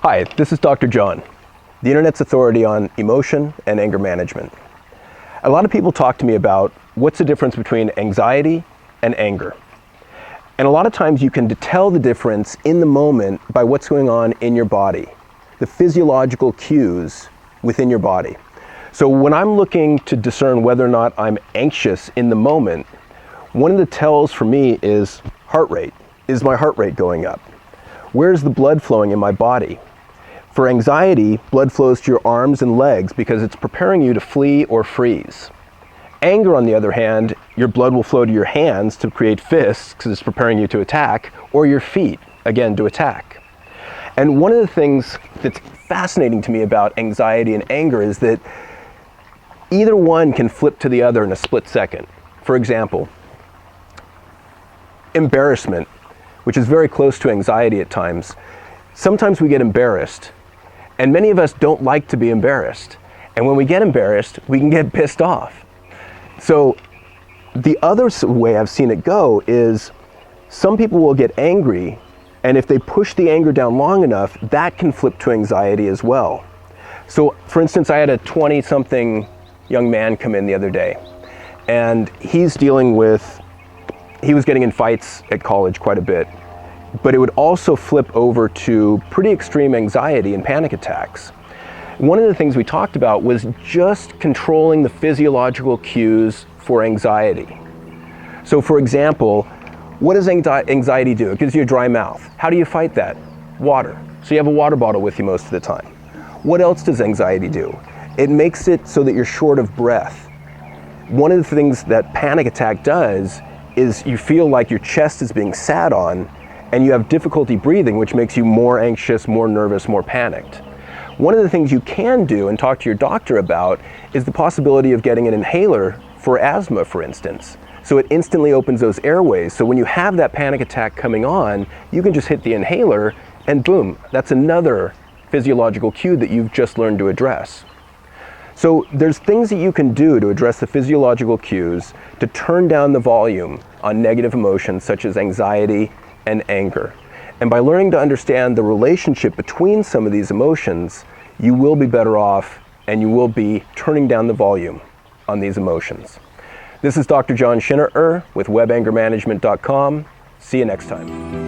Hi, this is Dr. John, the Internet's authority on emotion and anger management. A lot of people talk to me about what's the difference between anxiety and anger. And a lot of times you can tell the difference in the moment by what's going on in your body, the physiological cues within your body. So when I'm looking to discern whether or not I'm anxious in the moment, one of the tells for me is heart rate. Is my heart rate going up? Where's the blood flowing in my body? For anxiety, blood flows to your arms and legs because it's preparing you to flee or freeze. Anger, on the other hand, your blood will flow to your hands to create fists because it's preparing you to attack, or your feet, again, to attack. And one of the things that's fascinating to me about anxiety and anger is that either one can flip to the other in a split second. For example, embarrassment, which is very close to anxiety at times. Sometimes we get embarrassed, and many of us don't like to be embarrassed. And when we get embarrassed, we can get pissed off. So the other way I've seen it go is some people will get angry, and if they push the anger down long enough, that can flip to anxiety as well. So for instance, I had a 20-something young man come in the other day, and he was getting in fights at college quite a bit, but it would also flip over to pretty extreme anxiety and panic attacks. One of the things we talked about was just controlling the physiological cues for anxiety. So for example, what does anxiety do? It gives you a dry mouth. How do you fight that? Water. So you have a water bottle with you most of the time. What else does anxiety do? It makes it so that you're short of breath. One of the things that panic attack does is you feel like your chest is being sat on and you have difficulty breathing, which makes you more anxious, more nervous, more panicked. One of the things you can do and talk to your doctor about is the possibility of getting an inhaler for asthma, for instance. So it instantly opens those airways. So when you have that panic attack coming on, you can just hit the inhaler and boom, that's another physiological cue that you've just learned to address. So there's things that you can do to address the physiological cues to turn down the volume on negative emotions such as anxiety and anger. And by learning to understand the relationship between some of these emotions, you will be better off and you will be turning down the volume on these emotions. This is Dr. John Schinnerer with webangermanagement.com. See you next time.